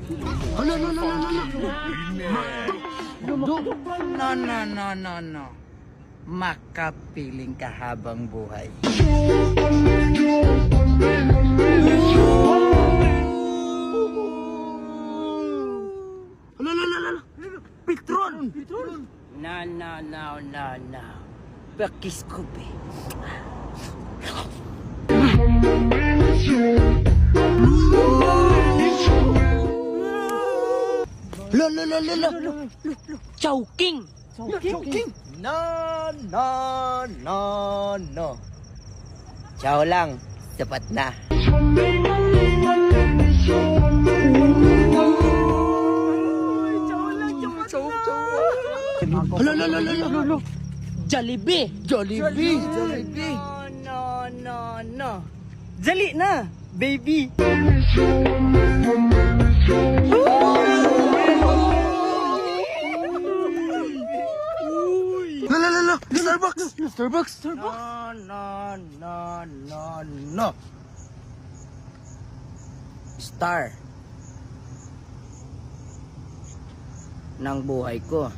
Hala, hala, hala, hala. No. Makapiling ka habang buhay. Hala, hala, hala, hala. Petron. No. Bakis ko, be. Hala. Chowking! Chowking. No. Chow lang. Sapat na. Hala, hala, hala. Jollibee! Jollibee. No. Jali na, baby! Hala, hala. Starbucks. No. Star ng buhay ko.